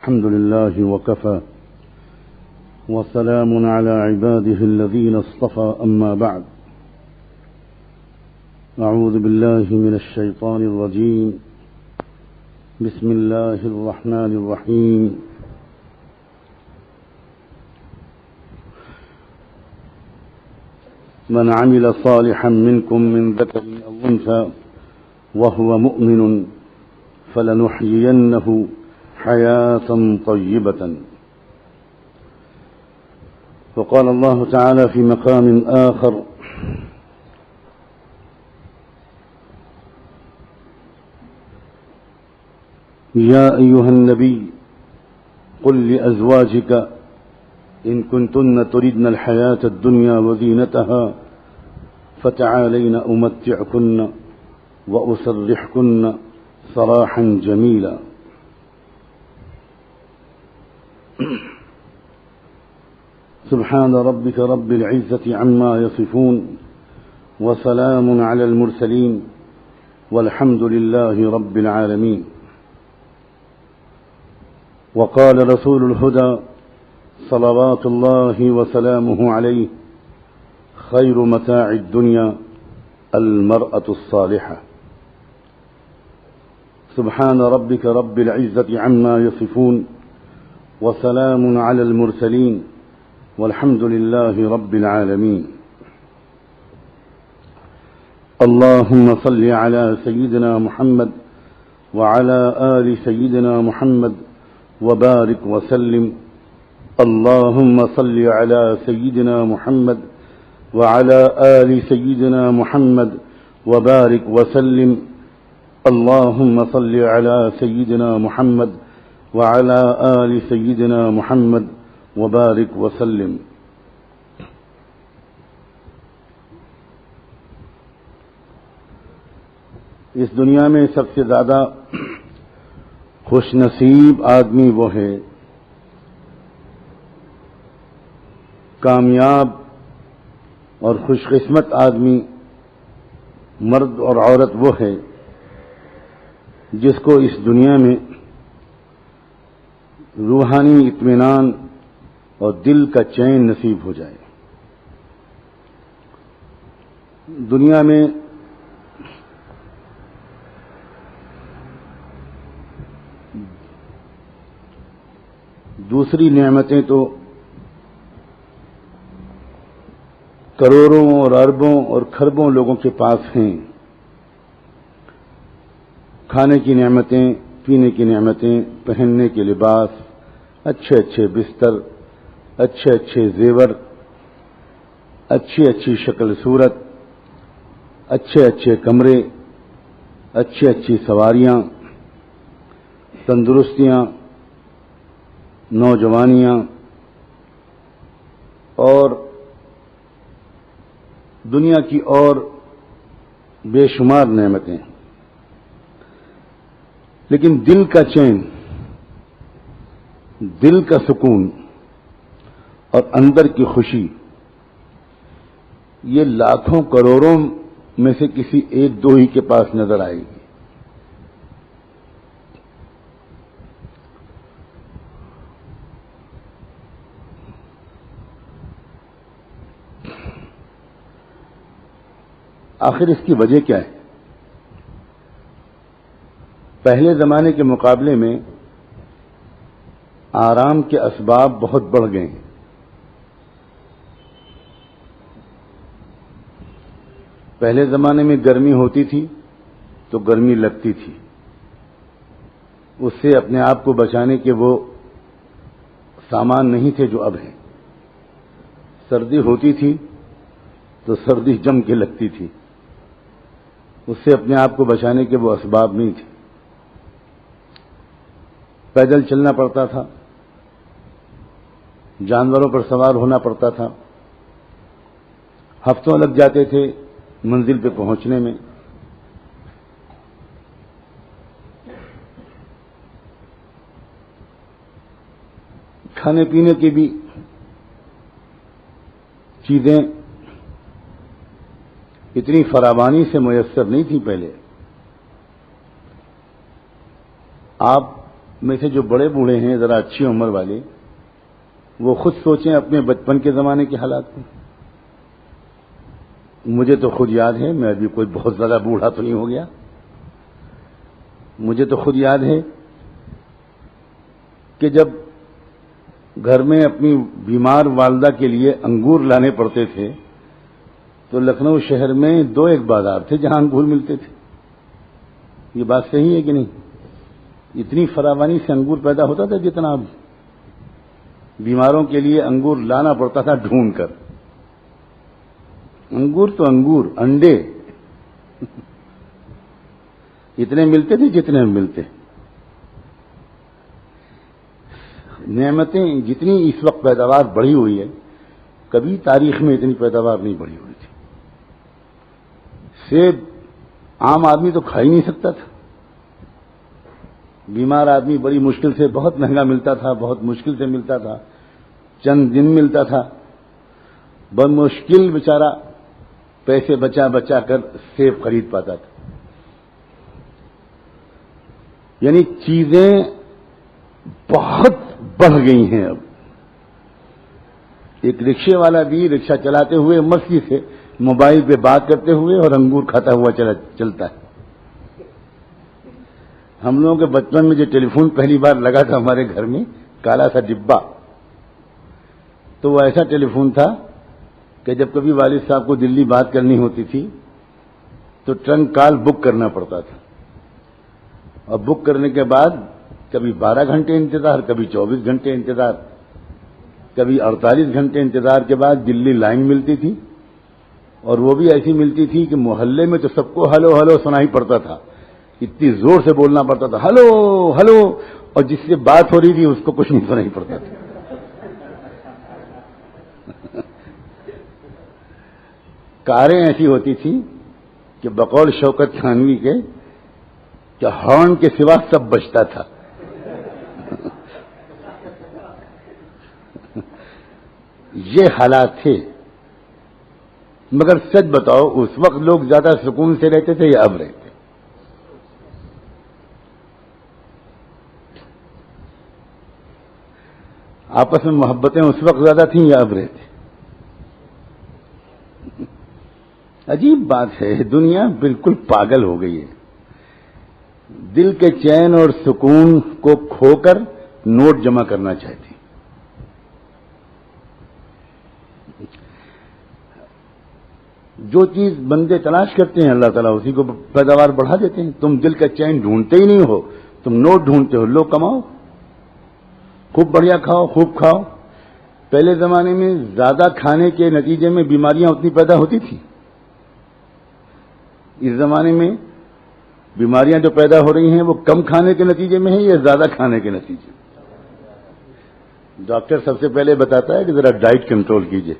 الحمد لله وكفى وسلام على عباده الذين اصطفى أما بعد أعوذ بالله من الشيطان الرجيم بسم الله الرحمن الرحيم من عمل صالحا منكم من ذكر أو أنثى وهو مؤمن فلنحيينه حياة طيبة. وقال الله تعالى في مقام آخر: يا أيها النبي قل لأزواجك إن كنتن تردن الحياة الدنيا وزينتها فتعالين أمتعكن وأسرحكن سراحا جميلا. سبحان ربك رب العزة عما يصفون وسلام على المرسلين والحمد لله رب العالمين. وقال رسول الهدى صلوات الله وسلامه عليه: خير متاع الدنيا المرأة الصالحة. سبحان ربك رب العزة عما يصفون وسلام على المرسلين والحمد لله رب العالمين. اللهم صل على سيدنا محمد وعلى آل سيدنا محمد وبارك وسلم. اللهم صل على سيدنا محمد وعلى آل سيدنا محمد وبارك وسلم. اللهم صل على سيدنا محمد وعلى آل سيدنا محمد وبارك وسلم. اس دنیا میں سب سے زیادہ خوش نصیب آدمی وہ ہے، کامیاب اور خوش قسمت آدمی، مرد اور عورت وہ ہے جس کو اس دنیا میں روحانی اطمینان اور دل کا چین نصیب ہو جائے۔ دنیا میں دوسری نعمتیں تو کروڑوں اور اربوں اور کھربوں لوگوں کے پاس ہیں، کھانے کی نعمتیں، پینے کی نعمتیں، پہننے کے لباس، اچھے اچھے بستر، اچھے اچھے زیور، اچھی اچھی شکل صورت، اچھے اچھے کمرے، اچھی اچھی سواریاں، تندرستیاں، نوجوانیاں اور دنیا کی اور بے شمار نعمتیں، لیکن دل کا چین، دل کا سکون اور اندر کی خوشی یہ لاکھوں کروڑوں میں سے کسی ایک دو ہی کے پاس نظر آئے گی۔ آخر اس کی وجہ کیا ہے؟ پہلے زمانے کے مقابلے میں آرام کے اسباب بہت بڑھ گئے ہیں۔ پہلے زمانے میں گرمی ہوتی تھی تو گرمی لگتی تھی، اس سے اپنے آپ کو بچانے کے وہ سامان نہیں تھے جو اب ہیں۔ سردی ہوتی تھی تو سردی جم کے لگتی تھی، اس سے اپنے آپ کو بچانے کے وہ اسباب نہیں تھے۔ پیدل چلنا پڑتا تھا، جانوروں پر سوار ہونا پڑتا تھا، ہفتوں لگ جاتے تھے منزل پہ پہنچنے میں۔ کھانے پینے کی بھی چیزیں اتنی فراوانی سے میسر نہیں تھی پہلے۔ آپ میں سے جو بڑے بوڑھے ہیں ذرا اچھی عمر والے، وہ خود سوچیں اپنے بچپن کے زمانے کے حالات کو. مجھے تو خود یاد ہے، میں ابھی کوئی بہت زیادہ بوڑھا تو نہیں ہو گیا، مجھے تو خود یاد ہے کہ جب گھر میں اپنی بیمار والدہ کے لیے انگور لانے پڑتے تھے تو لکھنؤ شہر میں 2 بازار تھے جہاں انگور ملتے تھے. یہ بات صحیح ہے کہ نہیں؟ اتنی فراوانی سے انگور پیدا ہوتا تھا جتنا اب بیماروں کے لیے انگور لانا پڑتا تھا ڈھونڈ کر. انگور تو انگور، انڈے اتنے ملتے تھے جتنے ملتے. نعمتیں جتنی اس وقت پیداوار بڑھی ہوئی ہے، کبھی تاریخ میں اتنی پیداوار نہیں بڑھی ہوئی تھی. سیب عام آدمی تو کھا ہی نہیں سکتا تھا، بیمار آدمی بڑی مشکل سے، بہت مہنگا ملتا تھا، بہت مشکل سے ملتا تھا، چند دن ملتا تھا، بہت مشکل بیچارہ پیسے بچا بچا کر سیب خرید پاتا تھا. یعنی چیزیں بہت بڑھ گئی ہیں. اب ایک رکشے والا بھی رکشہ چلاتے ہوئے مستی سے موبائل پہ بات کرتے ہوئے اور انگور کھاتا ہوا چلتا ہے. ہم لوگوں کے بچپن میں جو ٹیلی فون پہلی بار لگا تھا ہمارے گھر میں، کالا سا ڈبہ، تو وہ ایسا ٹیلی فون تھا کہ جب کبھی والد صاحب کو دلی بات کرنی ہوتی تھی تو ٹرنک کال بک کرنا پڑتا تھا، اور بک کرنے کے بعد کبھی 12 گھنٹے انتظار، کبھی 24 گھنٹے انتظار، کبھی 48 گھنٹے انتظار کے بعد دلی لائن ملتی تھی. اور وہ بھی ایسی ملتی تھی کہ محلے میں تو سب کو ہلو ہلو سنائی پڑتا تھا، اتنی زور سے بولنا پڑتا تھا ہلو ہلو، اور جس سے بات ہو رہی تھی اس کو کچھ نہیں سنائی پڑتا تھا. کاریں ایسی ہوتی تھی کہ بقول شوکت تھانوی کے کہ ہارن کے سوا سب بجتا تھا. یہ حالات تھے. مگر سچ بتاؤ، اس وقت لوگ زیادہ سکون سے رہتے تھے یا اب رہتے؟ آپس میں محبتیں اس وقت زیادہ تھیں یا اب رہتے؟ عجیب بات ہے، دنیا بالکل پاگل ہو گئی ہے. دل کے چین اور سکون کو کھو کر نوٹ جمع کرنا چاہتی. جو چیز بندے تلاش کرتے ہیں اللہ تعالیٰ اسی کو پیداوار بڑھا دیتے ہیں. تم دل کا چین ڈھونڈتے ہی نہیں ہو، تم نوٹ ڈھونڈتے ہو. لو کماؤ، خوب بڑھیا کھاؤ، خوب کھاؤ. پہلے زمانے میں زیادہ کھانے کے نتیجے میں بیماریاں اتنی پیدا ہوتی تھیں. اس زمانے میں بیماریاں جو پیدا ہو رہی ہیں وہ کم کھانے کے نتیجے میں ہیں یا زیادہ کھانے کے نتیجے میں؟ ڈاکٹر سب سے پہلے بتاتا ہے کہ ذرا ڈائٹ کنٹرول کیجئے،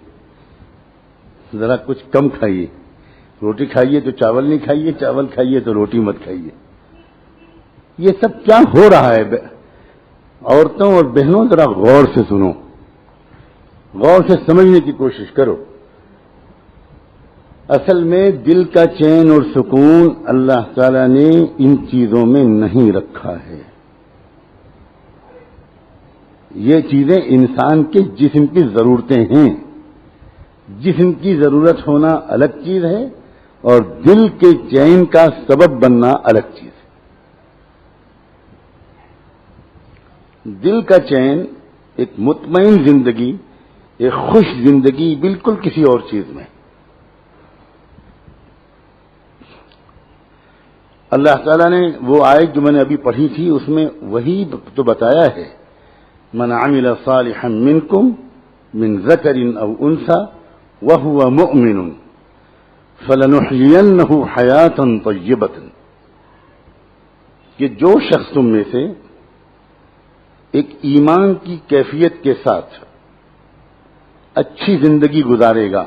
ذرا کچھ کم کھائیے. روٹی کھائیے تو چاول نہیں کھائیے، چاول کھائیے تو روٹی مت کھائیے. یہ سب کیا ہو رہا ہے؟ عورتوں اور بہنوں ذرا غور سے سنو، غور سے سمجھنے کی کوشش کرو. اصل میں دل کا چین اور سکون اللہ تعالی نے ان چیزوں میں نہیں رکھا ہے. یہ چیزیں انسان کے جسم کی ضرورتیں ہیں. جسم کی ضرورت ہونا الگ چیز ہے اور دل کے چین کا سبب بننا الگ چیز ہے. دل کا چین، ایک مطمئن زندگی، ایک خوش زندگی بالکل کسی اور چیز میں. اللہ تعالیٰ نے وہ آیت جو میں نے ابھی پڑھی تھی اس میں وہی تو بتایا ہے، من عمل صالحا منکم من ذکر او انثى وهو مؤمن فلنحيينه حیاتا طیبۃ، کہ جو شخص تم میں سے ایک ایمان کی کیفیت کے ساتھ اچھی زندگی گزارے گا،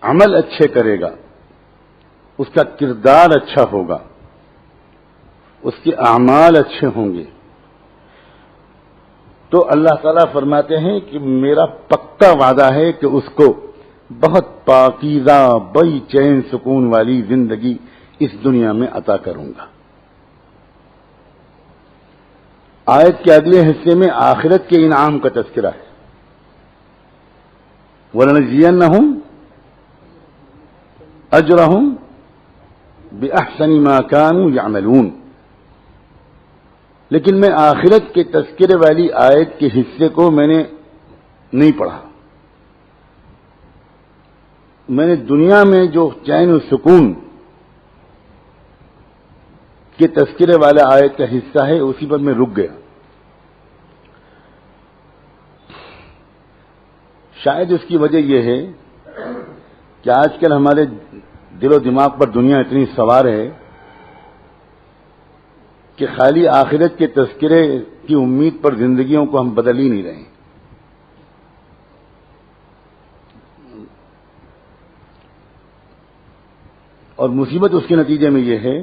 عمل اچھے کرے گا، اس کا کردار اچھا ہوگا، اس کے اعمال اچھے ہوں گے، تو اللہ تعالیٰ فرماتے ہیں کہ میرا پکا وعدہ ہے کہ اس کو بہت پاکیزہ بڑی چین سکون والی زندگی اس دنیا میں عطا کروں گا. آیت کے اگلے حصے میں آخرت کے انعام کا تذکرہ ہے. وَلَنَجْزِيَنَّهُمْ أَجْرَهُمْ بِأَحْسَنِ مَا كَانُوا يَعْمَلُونَ. لیکن میں آخرت کے تذکرے والی آیت کے حصے کو میں نے نہیں پڑھا. میں نے دنیا میں جو چین و سکون کے تذکرے والا آیت کا حصہ ہے اسی پر میں رک گیا. شاید اس کی وجہ یہ ہے کہ آج کل ہمارے دل و دماغ پر دنیا اتنی سوار ہے کہ خالی آخرت کے تذکرے کی امید پر زندگیوں کو ہم بدل ہی نہیں رہے. اور مصیبت اس کے نتیجے میں یہ ہے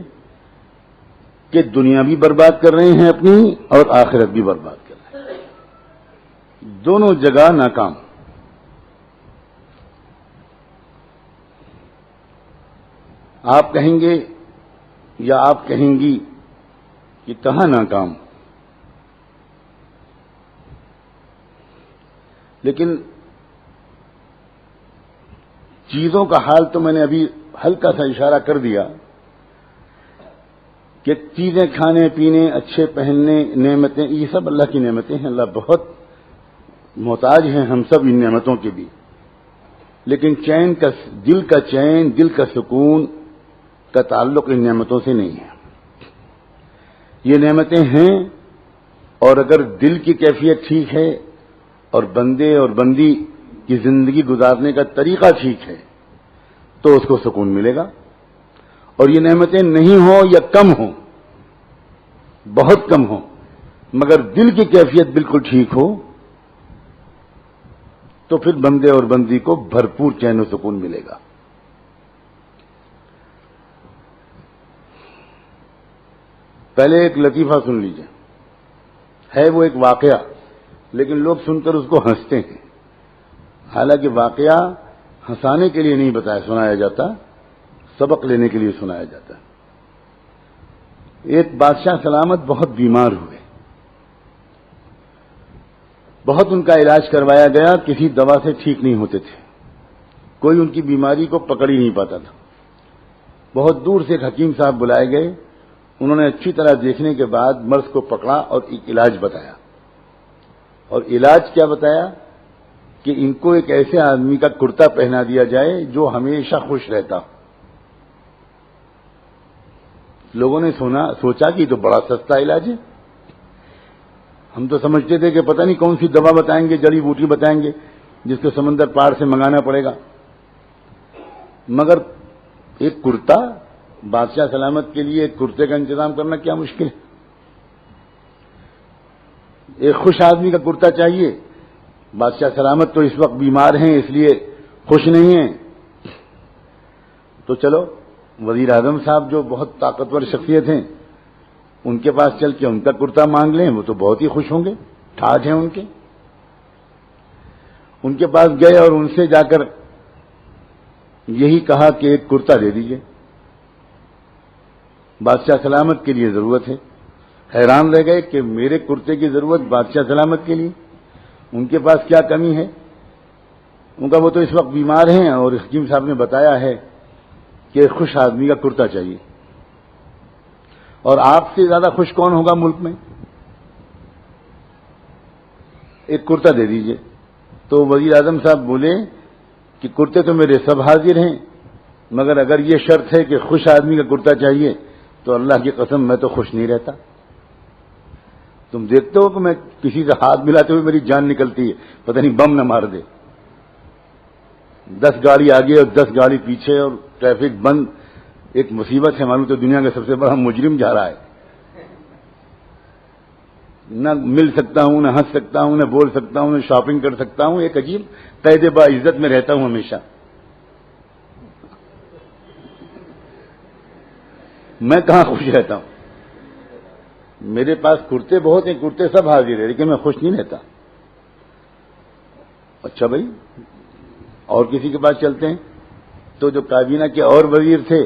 کہ دنیا بھی برباد کر رہے ہیں اپنی اور آخرت بھی برباد کر رہے ہیں. دونوں جگہ ناکام. آپ کہیں گے یا آپ کہیں گی کہ کہاں ناکام، لیکن چیزوں کا حال تو میں نے ابھی ہلکا سا اشارہ کر دیا کہ چیزیں کھانے پینے، اچھے پہننے، نعمتیں، یہ سب اللہ کی نعمتیں ہیں. اللہ بہت محتاج ہیں ہم سب ان نعمتوں کے بھی. لیکن دل کا چین، دل کا سکون کا تعلق ان نعمتوں سے نہیں ہے. یہ نعمتیں ہیں، اور اگر دل کی کیفیت ٹھیک ہے اور بندے اور بندی کی زندگی گزارنے کا طریقہ ٹھیک ہے تو اس کو سکون ملے گا. اور یہ نعمتیں نہیں ہوں یا کم ہوں، بہت کم ہوں، مگر دل کی کیفیت بالکل ٹھیک ہو تو پھر بندے اور بندی کو بھرپور چین و سکون ملے گا. پہلے ایک لطیفہ سن لیجئے. ہے وہ ایک واقعہ، لیکن لوگ سن کر اس کو ہنستے ہیں. حالانکہ واقعہ ہنسانے کے لیے نہیں سنایا جاتا، سبق لینے کے لیے سنایا جاتا. ایک بادشاہ سلامت بہت بیمار ہوئے. بہت ان کا علاج کروایا گیا، کسی دوا سے ٹھیک نہیں ہوتے تھے. کوئی ان کی بیماری کو پکڑ ہی نہیں پاتا تھا. بہت دور سے ایک حکیم صاحب بلائے گئے. انہوں نے اچھی طرح دیکھنے کے بعد مرض کو پکڑا اور ایک علاج بتایا. اور علاج کیا بتایا کہ ان کو ایک ایسے آدمی کا کرتا پہنا دیا جائے جو ہمیشہ خوش رہتا. لوگوں نے سوچا کہ یہ تو بڑا سستا علاج ہے. ہم تو سمجھتے تھے کہ پتہ نہیں کون سی دوا بتائیں گے، جڑی بوٹی بتائیں گے جس کو سمندر پار سے منگانا پڑے گا. مگر ایک کرتا، بادشاہ سلامت کے لیے ایک کرتے کا انتظام کرنا کیا مشکل ہے. ایک خوش آدمی کا کرتا چاہیے. بادشاہ سلامت تو اس وقت بیمار ہیں، اس لیے خوش نہیں ہیں. تو چلو وزیر اعظم صاحب جو بہت طاقتور شخصیت ہیں ان کے پاس چل کے ان کا کرتا مانگ لیں، وہ تو بہت ہی خوش ہوں گے، ٹھاٹ ہیں ان کے. ان کے پاس گئے اور ان سے جا کر یہی کہا کہ ایک کرتا دے دیجئے، بادشاہ سلامت کے لیے ضرورت ہے. حیران رہ گئے کہ میرے کرتے کی ضرورت بادشاہ سلامت کے لیے، ان کے پاس کیا کمی ہے. ان کا وہ تو اس وقت بیمار ہیں اور حکیم صاحب نے بتایا ہے کہ ایک خوش آدمی کا کرتا چاہیے. اور آپ سے زیادہ خوش کون ہوگا ملک میں؟ ایک کرتا دے دیجئے. تو وزیر اعظم صاحب بولے کہ کرتے تو میرے سب حاضر ہیں، مگر اگر یہ شرط ہے کہ خوش آدمی کا کرتا چاہیے تو اللہ کی قسم میں تو خوش نہیں رہتا. تم دیکھتے ہو کہ میں کسی سے ہاتھ ملاتے ہوئے میری جان نکلتی ہے، پتہ نہیں بم نہ مار دے. 10 گاڑی آگے اور 10 گاڑی پیچھے اور ٹریفک بند، ایک مصیبت ہے. معلوم تو دنیا کا سب سے بڑا مجرم جا رہا ہے. نہ مل سکتا ہوں، نہ ہنس سکتا ہوں، نہ بول سکتا ہوں، نہ شاپنگ کر سکتا ہوں. ایک عجیب قید باعزت میں رہتا ہوں ہمیشہ. میں کہاں خوش رہتا ہوں؟ میرے پاس کرتے بہت ہیں، کرتے سب حاضر ہیں، لیکن میں خوش نہیں رہتا. اچھا بھائی، اور کسی کے پاس چلتے ہیں. تو جو کابینہ کے اور وزیر تھے،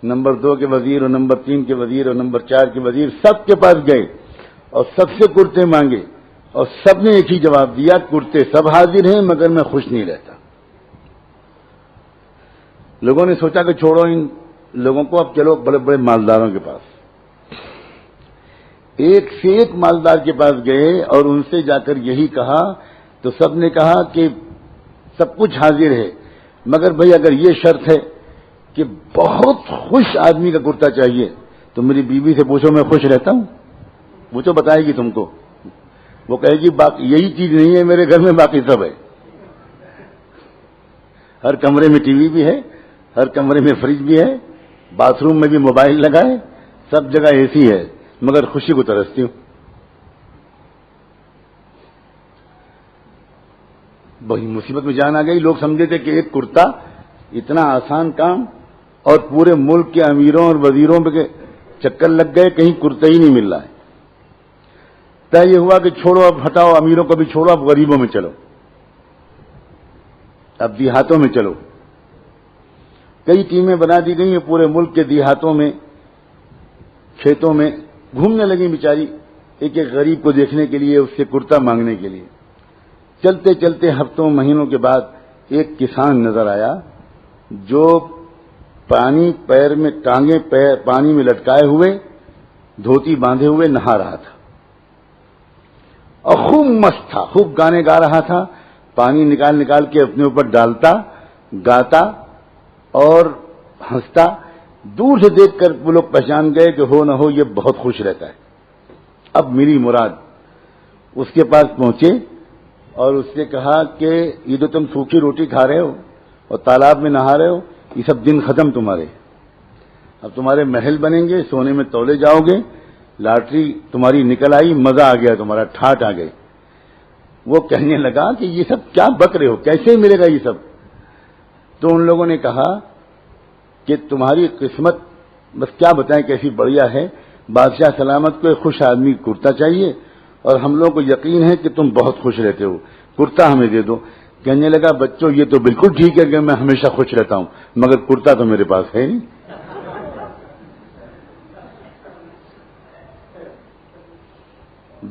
نمبر 2 کے وزیر اور نمبر 3 کے وزیر اور نمبر 4 کے وزیر، سب کے پاس گئے اور سب سے کرتے مانگے اور سب نے ایک ہی جواب دیا، کرتے سب حاضر ہیں مگر میں خوش نہیں رہتا۔ لوگوں نے سوچا کہ چھوڑو ان لوگوں کو، اب چلو بڑے بڑے مالداروں کے پاس۔ ایک سے ایک مالدار کے پاس گئے اور ان سے جا کر یہی کہا تو سب نے کہا کہ سب کچھ حاضر ہے مگر بھئی اگر یہ شرط ہے کہ بہت خوش آدمی کا کرتا چاہیے تو میری بیوی سے پوچھو میں خوش رہتا ہوں، وہ تو بتائے گی تم کو، وہ کہے گی یہی چیز نہیں ہے میرے گھر میں، باقی سب ہے، ہر کمرے میں ٹی وی بھی ہے، ہر کمرے میں فریج بھی ہے، باتھ روم میں بھی موبائل لگا ہے، سب جگہ اے سی ہے مگر خوشی کو ترستی ہوں۔ وہی مصیبت میں جان آ گئی۔ لوگ سمجھے تھے کہ ایک کرتا اتنا آسان کام، اور پورے ملک کے امیروں اور وزیروں کے چکر لگ گئے، کہیں کرتا ہی نہیں مل رہا ہے۔ طے یہ ہوا کہ چھوڑو اب، ہٹاؤ امیروں کو بھی چھوڑو، اب غریبوں میں چلو، اب دیہاتوں میں چلو۔ کئی ٹیمیں بنا دی گئی ہیں، پورے ملک کے دیہاتوں میں کھیتوں میں گھومنے لگی بیچاری، ایک ایک غریب کو دیکھنے کے لیے، اس سے کرتا مانگنے کے لیے۔ چلتے چلتے ہفتوں مہینوں کے بعد ایک کسان نظر آیا جو پانی پیر میں ٹانگیں پانی میں لٹکائے ہوئے، دھوتی باندھے ہوئے نہا رہا تھا اور خوب مست تھا، خوب گانے گا رہا تھا، پانی نکال نکال کے اپنے اوپر ڈالتا، گاتا اور ہنستا۔ دور سے دیکھ کر وہ لوگ پہچان گئے کہ ہو نہ ہو یہ بہت خوش رہتا ہے، اب میری مراد۔ اس کے پاس پہنچے اور اس سے کہا کہ یہ جو تم سوکھی روٹی کھا رہے ہو اور تالاب میں نہا رہے ہو، یہ سب دن ختم تمہارے، اب تمہارے محل بنیں گے، سونے میں تولے جاؤ گے، لاٹری تمہاری نکل آئی، مزہ آ گیا تمہارا، ٹھاٹ آ گئی۔ وہ کہنے لگا کہ یہ سب کیا بک رہے ہو، کیسے ملے گا یہ سب؟ تو ان لوگوں نے کہا کہ تمہاری قسمت بس کیا بتائیں کیسی بڑھیا ہے، بادشاہ سلامت کو ایک خوش آدمی کرتا چاہیے اور ہم لوگوں کو یقین ہے کہ تم بہت خوش رہتے ہو، کرتا ہمیں دے دو۔ کہنے لگا بچوں یہ تو بالکل ٹھیک ہے کہ میں ہمیشہ خوش رہتا ہوں مگر کرتا تو میرے پاس ہے نہیں۔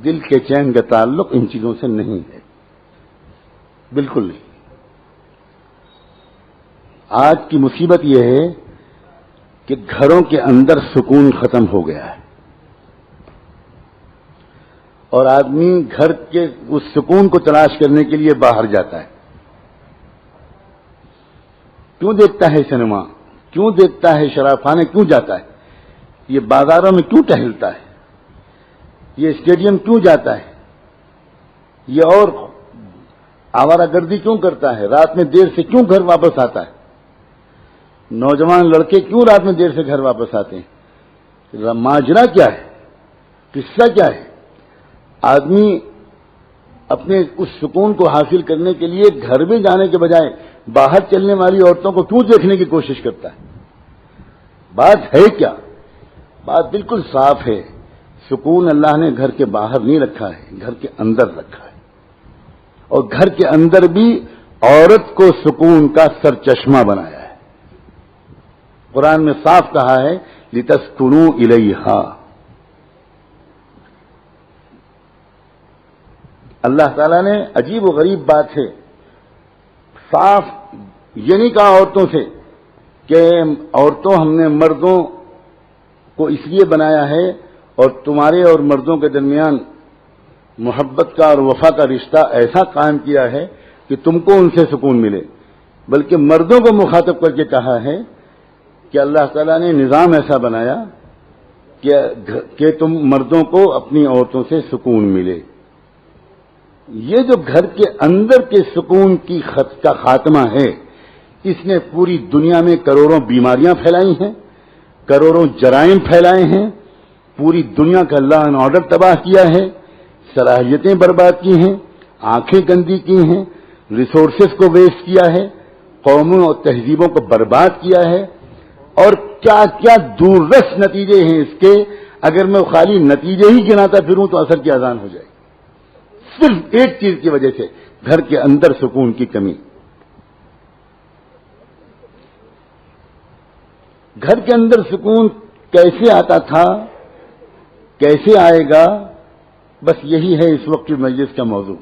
دل کے چین کا تعلق ان چیزوں سے نہیں ہے، بالکل نہیں۔ آج کی مصیبت یہ ہے کہ گھروں کے اندر سکون ختم ہو گیا ہے اور آدمی گھر کے اس سکون کو تلاش کرنے کے لیے باہر جاتا ہے۔ کیوں دیکھتا ہے سنیما، کیوں دیکھتا ہے شراب خانے، کیوں جاتا ہے؟ یہ بازاروں میں کیوں ٹہلتا ہے؟ یہ اسٹیڈیم کیوں جاتا ہے؟ یہ اور آوارہ گردی کیوں کرتا ہے؟ رات میں دیر سے کیوں گھر واپس آتا ہے؟ نوجوان لڑکے کیوں رات میں دیر سے گھر واپس آتے ہیں؟ ماجرا کیا ہے؟ قصہ کیا ہے؟ آدمی اپنے اس سکون کو حاصل کرنے کے لیے گھر میں جانے کے بجائے باہر چلنے والی عورتوں کو کیوں دیکھنے کی کوشش کرتا ہے؟ بات ہے کیا؟ بات بالکل صاف ہے، سکون اللہ نے گھر کے باہر نہیں رکھا ہے، گھر کے اندر رکھا ہے، اور گھر کے اندر بھی عورت کو سکون کا سرچشمہ بنایا ہے۔ قرآن میں صاف کہا ہے لِتَسْكُنُوا إِلَيْهَا۔ اللہ تعالیٰ نے عجیب و غریب بات ہے، صاف یہ نہیں کہا عورتوں سے کہ عورتوں ہم نے مردوں کو اس لیے بنایا ہے اور تمہارے اور مردوں کے درمیان محبت کا اور وفا کا رشتہ ایسا قائم کیا ہے کہ تم کو ان سے سکون ملے، بلکہ مردوں کو مخاطب کر کے کہا ہے کہ اللہ تعالیٰ نے نظام ایسا بنایا کہ تم مردوں کو اپنی عورتوں سے سکون ملے۔ یہ جو گھر کے اندر کے سکون کی کا خاتمہ ہے، اس نے پوری دنیا میں کروڑوں بیماریاں پھیلائی ہیں، کروڑوں جرائم پھیلائے ہیں، پوری دنیا کا لا اینڈ آرڈر تباہ کیا ہے، صلاحیتیں برباد کی ہیں، آنکھیں گندی کی ہیں، ریسورسز کو ویسٹ کیا ہے، قوموں اور تہذیبوں کو برباد کیا ہے، اور کیا کیا دور رس نتیجے ہیں اس کے۔ اگر میں خالی نتیجے ہی گناتا پھروں تو اثر کی اذان ہو جائے، صرف ایک چیز کی وجہ سے، گھر کے اندر سکون کی کمی۔ گھر کے اندر سکون کیسے آتا تھا، کیسے آئے گا، بس یہی ہے اس وقت کی مجلس کا موضوع.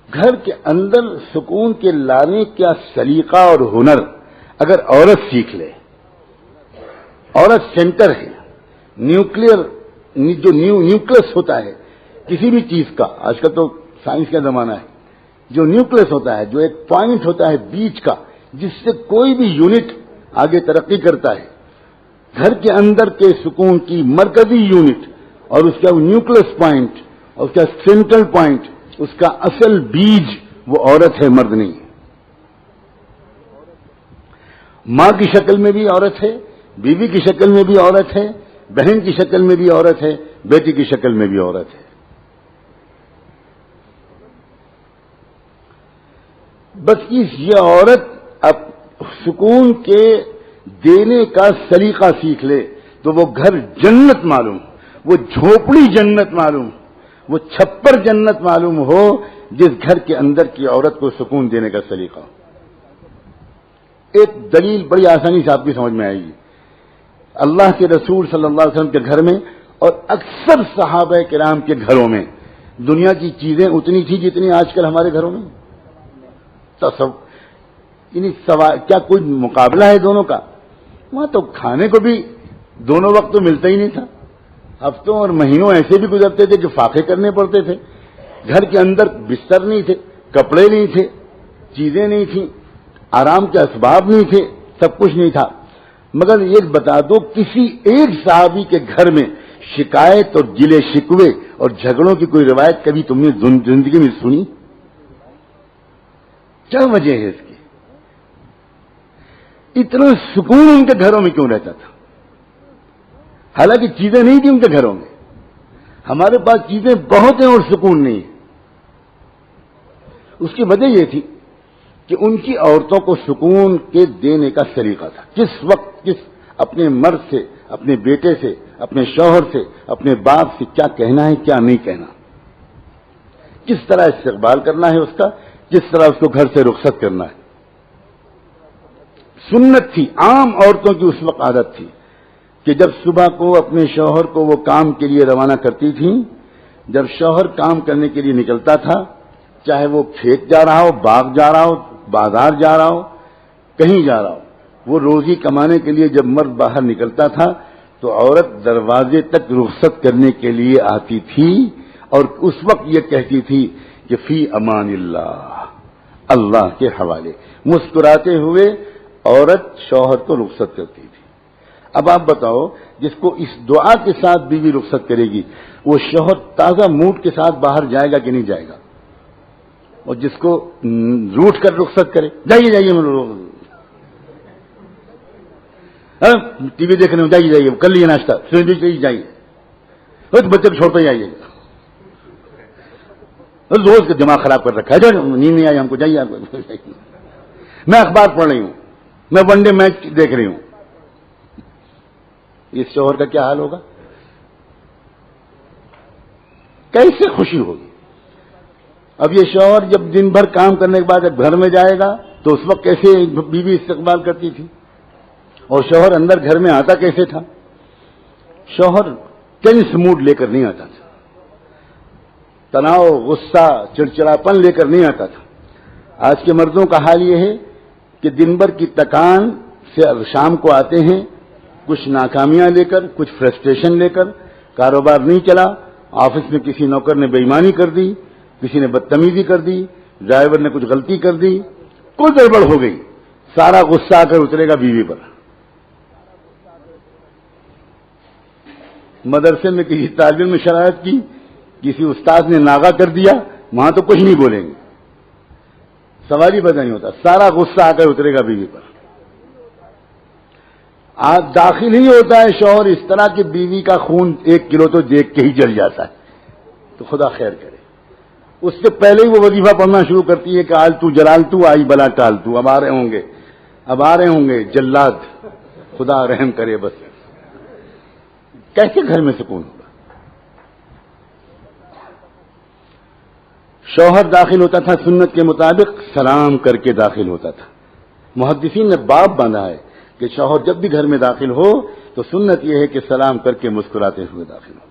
گھر کے اندر سکون کے لانے کا سلیقہ اور ہنر اگر عورت سیکھ لے. عورت سینٹر ہے، نیوکلیئر جو نیوکلس ہوتا ہے کسی بھی چیز کا. آج کل تو سائنس کا زمانہ ہے. جو نیوکلس ہوتا ہے، جو ایک پوائنٹ ہوتا ہے بیچ کا، جس سے کوئی بھی یونٹ آگے ترقی کرتا ہے، گھر کے اندر کے سکون کی مرکزی یونٹ اور اس کا نیوکلس پوائنٹ اور اس کا سینٹرل پوائنٹ، اس کا اصل بیج وہ عورت ہے، مرد نہیں. ماں کی شکل میں بھی عورت ہے، بیوی کی شکل میں بھی عورت ہے، بہن کی شکل میں بھی عورت ہے، بیٹی کی شکل میں بھی عورت ہے. بس یہ عورت اب سکون کے دینے کا سلیقہ سیکھ لے تو وہ گھر جنت معلوم، وہ جھوپڑی جنت معلوم، وہ چھپر جنت معلوم ہو جس گھر کے اندر کی عورت کو سکون دینے کا سلیقہ. ایک دلیل بڑی آسانی سے آپ کی سمجھ میں آئے گی. اللہ کے رسول صلی اللہ علیہ وسلم کے گھر میں اور اکثر صحابہ کرام کے گھروں میں دنیا کی چیزیں اتنی تھی جتنی آج کل ہمارے گھروں میں. کیا کوئی مقابلہ ہے دونوں کا؟ وہاں تو کھانے کو بھی دونوں وقت تو ملتا ہی نہیں تھا. ہفتوں اور مہینوں ایسے بھی گزرتے تھے کہ فاقے کرنے پڑتے تھے. گھر کے اندر بستر نہیں تھے، کپڑے نہیں تھے، چیزیں نہیں تھیں، آرام کے اسباب نہیں تھے، سب کچھ نہیں تھا. مگر یہ بتا دو، کسی ایک صحابی کے گھر میں شکایت اور گلے شکوے اور جھگڑوں کی کوئی روایت کبھی تم نے زندگی میں سنی؟ کیا وجہ ہے اس کی؟ اتنا سکون ان کے گھروں میں کیوں رہتا تھا؟ حالانکہ چیزیں نہیں تھیں ان کے گھروں میں. ہمارے پاس چیزیں بہت ہیں اور سکون نہیں ہے. اس کی وجہ یہ تھی کہ ان کی عورتوں کو سکون کے دینے کا سلیقہ تھا. کس وقت اپنے مرد سے، اپنے بیٹے سے، اپنے شوہر سے، اپنے باپ سے کیا کہنا ہے، کیا نہیں کہنا، کس طرح استقبال کرنا ہے اس کا، کس طرح اس کو گھر سے رخصت کرنا ہے. سنت تھی، عام عورتوں کی اس وقت عادت تھی کہ جب صبح کو اپنے شوہر کو وہ کام کے لیے روانہ کرتی تھیں، جب شوہر کام کرنے کے لیے نکلتا تھا، چاہے وہ کھیت جا رہا ہو، باغ جا رہا ہو، بازار جا رہا ہو، کہیں جا رہا ہو، وہ روزی کمانے کے لیے جب مرد باہر نکلتا تھا تو عورت دروازے تک رخصت کرنے کے لیے آتی تھی اور اس وقت یہ کہتی تھی کہ فی امان اللہ، اللہ کے حوالے. مسکراتے ہوئے عورت شوہر کو رخصت کرتی تھی. اب آپ بتاؤ، جس کو اس دعا کے ساتھ بیوی رخصت کرے گی وہ شوہر تازہ موڈ کے ساتھ باہر جائے گا کہ نہیں جائے گا؟ اور جس کو روٹ کر رخصت کرے، جائیے جائیے ٹی وی دیکھ رہے ہوں، جائیے جائیے، کر لیے ناشتہ، جائیے، بچے کو چھوڑتے ہی آئیے، روز کا دماغ خراب کر رکھا ہے، نیند نہیں آئی ہم کو، جائیے آپ کو. میں اخبار پڑھ رہی ہوں، میں ون ڈے میچ دیکھ رہی ہوں. اس شوہر کا کیا حال ہوگا؟ کیسے خوشی ہوگی؟ اب یہ شوہر جب دن بھر کام کرنے کے بعد جب گھر میں جائے گا تو اس وقت کیسے بیوی استقبال کرتی تھی، اور شوہر اندر گھر میں آتا کیسے تھا؟ شوہر ٹینس موڈ لے کر نہیں آتا تھا، تناؤ، غصہ، چڑچڑاپن لے کر نہیں آتا تھا. آج کے مردوں کا حال یہ ہے کہ دن بھر کی تکان سے شام کو آتے ہیں کچھ ناکامیاں لے کر، کچھ فرسٹریشن لے کر، کاروبار نہیں چلا، آفس میں کسی نوکر نے بے ایمانی کر دی، کسی نے بدتمیزی کر دی، ڈرائیور نے کچھ غلطی کر دی، کوئی گڑبڑ ہو گئی، سارا غصہ آ کر اترے گا بیوی پر. مدرسے میں کسی طالب علم نے شرارت کی، کسی استاد نے ناغہ کر دیا، وہاں تو کچھ نہیں بولیں گے، سوال ہی پیدا نہیں ہوتا، سارا غصہ آ کر اترے گا بیوی پر. آج داخل ہی ہوتا ہے شوہر اس طرح کہ بیوی کا خون 1 کلو تو دیکھ کے ہی جل جاتا ہے. تو خدا خیر کرے. اس سے پہلے ہی وہ وظیفہ پڑھنا شروع کرتی ہے کہ آج تو جلال تو آئی بلا ٹال تو، اب آ رہے ہوں گے جلاد، خدا رحم کرے. بس کیسے گھر میں سکون ہوگا؟ شوہر داخل ہوتا تھا سنت کے مطابق سلام کر کے داخل ہوتا تھا. محدثین نے باب باندھا ہے کہ شوہر جب بھی گھر میں داخل ہو تو سنت یہ ہے کہ سلام کر کے مسکراتے ہوئے داخل ہو.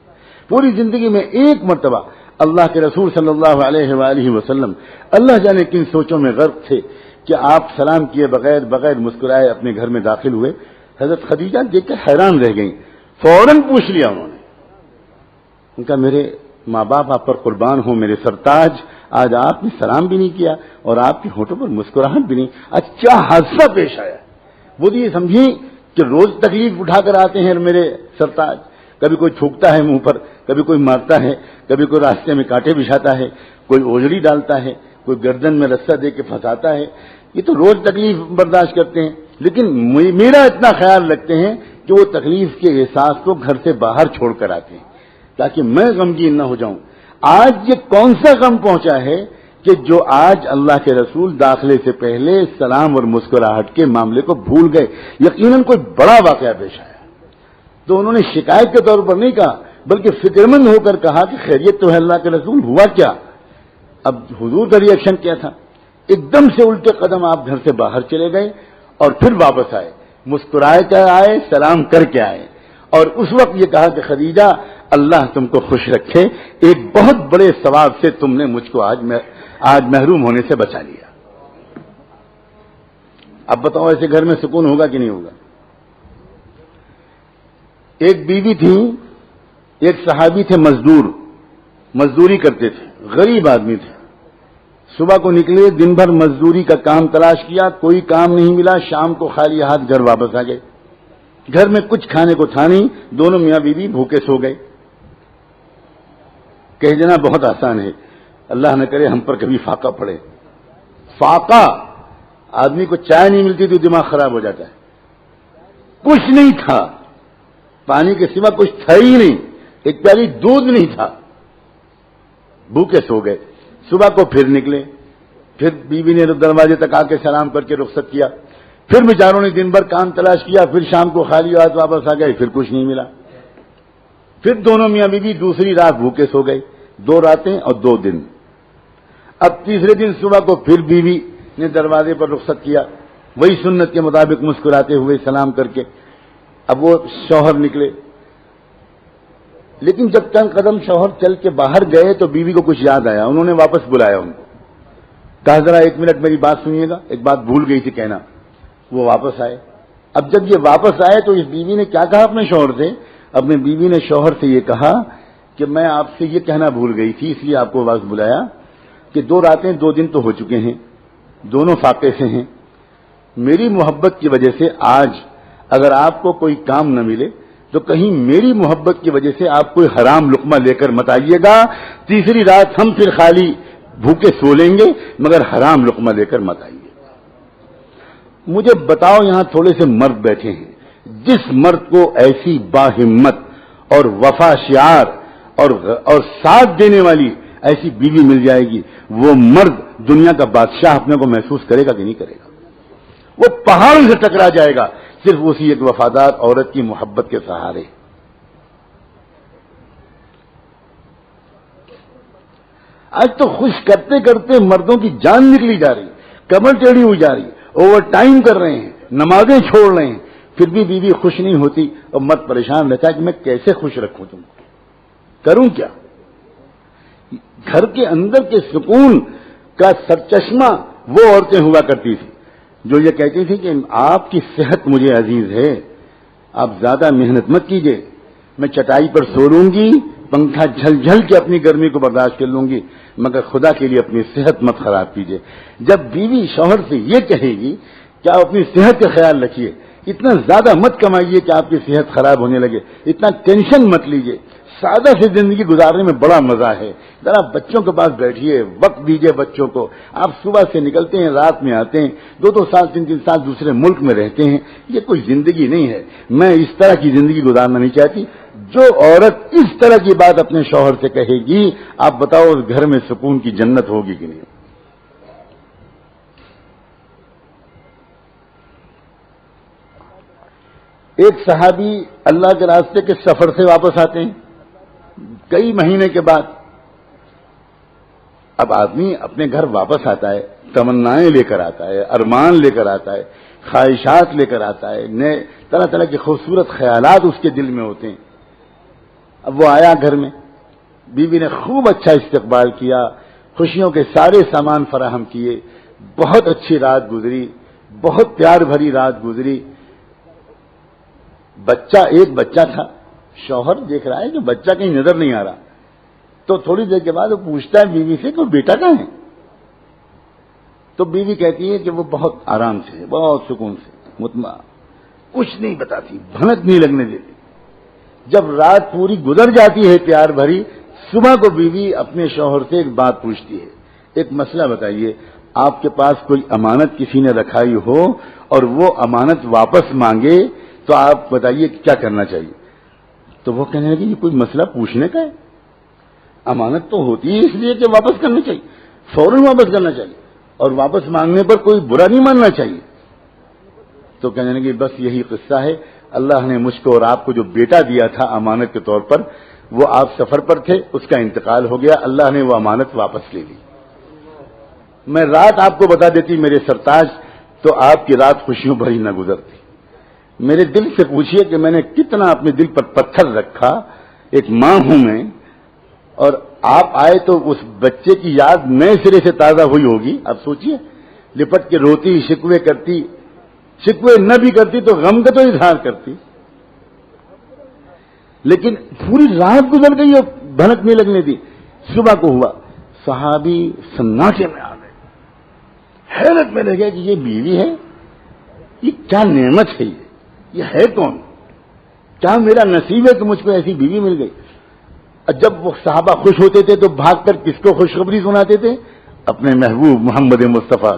پوری زندگی میں ایک مرتبہ اللہ کے رسول صلی اللہ علیہ وآلہ وسلم اللہ جانے کن سوچوں میں غرق تھے کہ آپ سلام کیے بغیر مسکرائے اپنے گھر میں داخل ہوئے. حضرت خدیجہ دیکھ کر حیران رہ گئیں. فوراً پوچھ لیا انہوں نے. ان کا میرے ماں باپ آپ پر قربان ہوں، میرے سرتاج، آج آپ نے سلام بھی نہیں کیا اور آپ کے ہونٹوں پر مسکراہٹ بھی نہیں. اچھا حادثہ پیش آیا. وہ تو یہ سمجھیں کہ روز تکلیف اٹھا کر آتے ہیں میرے سرتاج. کبھی کوئی تھوکتا ہے منہ پر، کبھی کوئی مارتا ہے، کبھی کوئی راستے میں کانٹے بچھاتا ہے، کوئی اوجڑی ڈالتا ہے، کوئی گردن میں رسہ دے کے پھنساتا ہے. یہ تو روز تکلیف برداشت کرتے ہیں، لیکن میرا اتنا خیال رکھتے ہیں کہ وہ تکلیف کے احساس کو گھر سے باہر چھوڑ کر آتے ہیں تاکہ میں غمگین نہ ہو جاؤں. آج یہ کون سا غم پہنچا ہے کہ جو آج اللہ کے رسول داخلے سے پہلے سلام اور مسکراہٹ کے معاملے کو بھول گئے. یقیناً کوئی بڑا واقعہ پیش آیا تو انہوں نے شکایت کے طور پر نہیں کہا بلکہ فکر مند ہو کر کہا کہ خیریت تو ہے اللہ کے رسول، ہوا کیا؟ اب حضور کا ریئیکشن کیا تھا؟ ایک دم سے الٹے قدم آپ گھر سے باہر چلے گئے اور پھر واپس آئے، مسکرائے کر آئے، سلام کر کے آئے، اور اس وقت یہ کہا کہ خدیجہ اللہ تم کو خوش رکھے، ایک بہت بڑے ثواب سے تم نے مجھ کو آج محروم ہونے سے بچا لیا. اب بتاؤ ایسے گھر میں سکون ہوگا کہ نہیں ہوگا؟ ایک بیوی تھی، ایک صحابی تھے، مزدوری کرتے تھے، غریب آدمی تھے. صبح کو نکلے، دن بھر مزدوری کا کام تلاش کیا، کوئی کام نہیں ملا، شام کو خالی ہاتھ گھر واپس آ گئے. گھر میں کچھ کھانے کو تھا نہیں، دونوں میاں بیوی بھوکے سو گئے. کہہ دینا بہت آسان ہے، اللہ نہ کرے ہم پر کبھی فاقہ پڑے. فاقہ، آدمی کو چائے نہیں ملتی تو دماغ خراب ہو جاتا ہے. کچھ نہیں تھا، پانی کے سوا کچھ تھا ہی نہیں، ایک پیالی دودھ نہیں تھا، بھوکے سو گئے. صبح کو پھر نکلے، پھر بیوی نے دروازے تک آ کے سلام کر کے رخصت کیا. پھر بیچاروں نے دن بھر کام تلاش کیا، پھر شام کو خالی ہاتھ واپس آ گئے، پھر کچھ نہیں ملا. پھر دونوں میاں بیوی دوسری رات بھوکے سو گئے، 2 راتیں اور 2 دن. اب تیسرے دن صبح کو پھر بیوی نے دروازے پر رخصت کیا، وہی سنت کے مطابق مسکراتے ہوئے سلام کر کے. اب وہ شوہر نکلے، لیکن جب چند قدم شوہر چل کے باہر گئے تو بیوی کو کچھ یاد آیا. انہوں نے واپس بلایا ان کو، کہا ذرا 1 منٹ میری بات سنیے گا، ایک بات بھول گئی تھی کہنا. وہ واپس آئے. اب جب یہ واپس آئے تو اس بیوی نے کیا کہا اپنے شوہر سے؟ اپنے بیوی نے شوہر سے یہ کہا کہ میں آپ سے یہ کہنا بھول گئی تھی، اس لیے آپ کو واپس بلایا کہ 2 راتیں 2 دن تو ہو چکے ہیں، دونوں فاقے سے ہیں. میری محبت کی وجہ سے آج اگر آپ کو کوئی کام نہ ملے تو کہیں میری محبت کی وجہ سے آپ کوئی حرام لقمہ لے کر مت آئیے گا. تیسری رات ہم پھر خالی بھوکے سو لیں گے مگر حرام لقمہ لے کر مت آئیے. مجھے بتاؤ، یہاں تھوڑے سے مرد بیٹھے ہیں، جس مرد کو ایسی باہمت اور وفا شعار اور ساتھ دینے والی ایسی بیوی مل جائے گی، وہ مرد دنیا کا بادشاہ اپنے کو محسوس کرے گا کہ نہیں کرے گا؟ وہ پہاڑ سے ٹکرا جائے گا صرف اسی ایک وفادار عورت کی محبت کے سہارے. آج تو خوش کرتے کرتے مردوں کی جان نکلی جا رہی، کمر ٹیڑھی ہوئی جا رہی، اوور ٹائم کر رہے ہیں، نمازیں چھوڑ رہے ہیں، پھر بھی بیوی خوش نہیں ہوتی اور مرد پریشان رہتا ہے کہ میں کیسے خوش رکھوں تم کو، کروں کیا؟ گھر کے اندر کے سکون کا سرچشمہ وہ عورتیں ہوا کرتی تھی جو یہ کہتی تھی کہ آپ کی صحت مجھے عزیز ہے، آپ زیادہ محنت مت کیجیے، میں چٹائی پر سو لوں گی، پنکھا جھل جھل کے اپنی گرمی کو برداشت کر لوں گی، مگر خدا کے لیے اپنی صحت مت خراب کیجیے. جب بیوی شوہر سے یہ کہے گی کہ آپ اپنی صحت کا خیال رکھیے، اتنا زیادہ مت کمائیے کہ آپ کی صحت خراب ہونے لگے، اتنا ٹینشن مت لیجیے، سادہ سے زندگی گزارنے میں بڑا مزہ ہے، ذرا بچوں کے پاس بیٹھیے، وقت دیجیے بچوں کو. آپ صبح سے نکلتے ہیں، رات میں آتے ہیں، 2 سال 3 سال دوسرے ملک میں رہتے ہیں، یہ کوئی زندگی نہیں ہے. میں اس طرح کی زندگی گزارنا نہیں چاہتی. جو عورت اس طرح کی بات اپنے شوہر سے کہے گی، آپ بتاؤ اس گھر میں سکون کی جنت ہوگی کہ نہیں؟ ایک صحابی اللہ کے راستے کے سفر سے واپس آتے ہیں کئی مہینے کے بعد. اب آدمی اپنے گھر واپس آتا ہے، تمنائیں لے کر آتا ہے، ارمان لے کر آتا ہے، خواہشات لے کر آتا ہے، نئے طرح طرح کے خوبصورت خیالات اس کے دل میں ہوتے ہیں۔ اب وہ آیا گھر میں، بیوی نے خوب اچھا استقبال کیا، خوشیوں کے سارے سامان فراہم کیے، بہت اچھی رات گزری، بہت پیار بھری رات گزری۔ ایک بچہ تھا، شوہر دیکھ رہا ہے کہ بچہ کہیں نظر نہیں آ رہا، تو تھوڑی دیر کے بعد وہ پوچھتا ہے بیوی سے کہ وہ بیٹا کہاں ہے؟ تو بیوی کہتی ہے کہ وہ بہت آرام سے، بہت سکون سے، مطمئن، کچھ نہیں بتاتی، بھنک نہیں لگنے دیتی۔ جب رات پوری گزر جاتی ہے پیار بھری، صبح کو بیوی اپنے شوہر سے ایک بات پوچھتی ہے، ایک مسئلہ بتائیے، آپ کے پاس کوئی امانت کسی نے رکھائی ہو اور وہ امانت واپس مانگے تو آپ بتائیے کیا کرنا چاہیے؟ تو وہ کہنے لگے یہ کوئی مسئلہ پوچھنے کا ہے، امانت تو ہوتی ہے اس لیے کہ واپس کرنی چاہیے، فوراً واپس کرنا چاہیے، اور واپس مانگنے پر کوئی برا نہیں ماننا چاہیے۔ تو کہنے لگے بس یہی قصہ ہے، اللہ نے مجھ کو اور آپ کو جو بیٹا دیا تھا امانت کے طور پر، وہ آپ سفر پر تھے، اس کا انتقال ہو گیا، اللہ نے وہ امانت واپس لے لی۔ میں رات آپ کو بتا دیتی میرے سرتاج، تو آپ کی رات خوشیوں بھری نہ گزرتی۔ میرے دل سے پوچھئے کہ میں نے کتنا اپنے دل پر پتھر رکھا، ایک ماں ہوں میں، اور آپ آئے تو اس بچے کی یاد نئے سرے سے تازہ ہوئی ہوگی۔ اب سوچئے، لپٹ کے روتی، شکوے کرتی، شکوے نہ بھی کرتی تو غم کا تو اظہار کرتی، لیکن پوری رات گزر گئی اور بھنک نہیں لگنے دی۔ صبح کو ہوا، صحابی سناٹے میں آ گئے، حیرت میں رہ گیا کہ یہ بیوی ہے، یہ کیا نعمت ہے، یہ ہے کون؟ کیا میرا نصیب ہے کہ مجھ کو ایسی بیوی مل گئی؟ اور جب وہ صحابہ خوش ہوتے تھے تو بھاگ کر کس کو خوشخبری سناتے تھے؟ اپنے محبوب محمد مصطفیٰ۔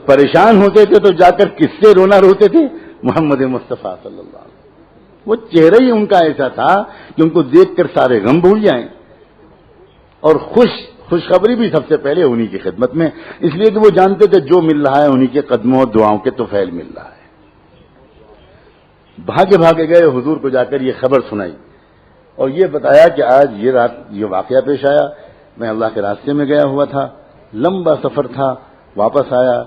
پریشان ہوتے تھے تو جا کر کس سے رونا روتے تھے؟ محمد مصطفیٰ صلی اللہ علیہ وسلم۔ وہ چہرہ ہی ان کا ایسا تھا کہ ان کو دیکھ کر سارے غم بھول جائیں، اور خوشخبری بھی سب سے پہلے انہی کی خدمت میں، اس لیے کہ وہ جانتے تھے جو مل رہا ہے انہی کے قدموں اور دعاؤں کے طفیل مل رہا ہے۔ بھاگے بھاگے گئے، حضور کو جا کر یہ خبر سنائی اور یہ بتایا کہ آج یہ رات یہ واقعہ پیش آیا، میں اللہ کے راستے میں گیا ہوا تھا، لمبا سفر تھا، واپس آیا،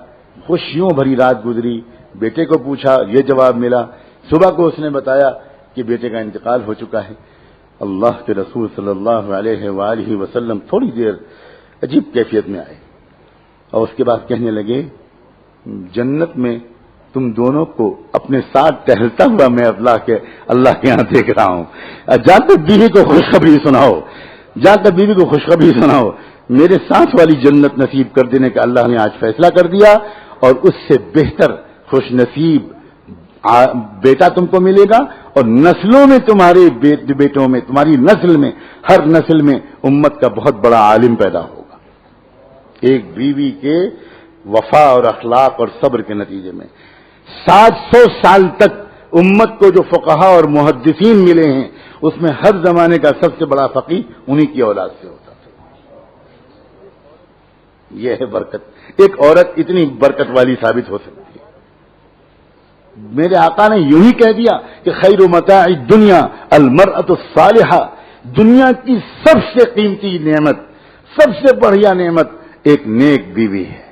خوشیوں بھری رات گزری، بیٹے کو پوچھا، یہ جواب ملا، صبح کو اس نے بتایا کہ بیٹے کا انتقال ہو چکا ہے۔ اللہ کے رسول صلی اللہ علیہ وآلہ وسلم تھوڑی دیر عجیب کیفیت میں آئے اور اس کے بعد کہنے لگے، جنت میں تم دونوں کو اپنے ساتھ ٹہلتا ہوا میں اللہ کے ہاں دیکھ رہا ہوں، جا کر بیوی کو خوشخبری سناؤ، جا کر بیوی کو خوشخبری سناؤ، میرے ساتھ والی جنت نصیب کر دینے کا اللہ نے آج فیصلہ کر دیا، اور اس سے بہتر خوش نصیب بیٹا تم کو ملے گا، اور نسلوں میں تمہارے بیٹوں میں، تمہاری نسل میں، ہر نسل میں امت کا بہت بڑا عالم پیدا ہوگا، ایک بیوی کے وفا اور اخلاق اور صبر کے نتیجے میں۔ 700 سال تک امت کو جو فقہا اور محدثین ملے ہیں، اس میں ہر زمانے کا سب سے بڑا فقیہ انہی کی اولاد سے ہوتا تھا۔ یہ ہے برکت، ایک عورت اتنی برکت والی ثابت ہو سکتی ہے۔ میرے آقا نے یوں ہی کہہ دیا کہ خیر متاع الدنیا المرأة الصالحہ، دنیا کی سب سے قیمتی نعمت، سب سے بڑھیا نعمت ایک نیک بیوی ہے۔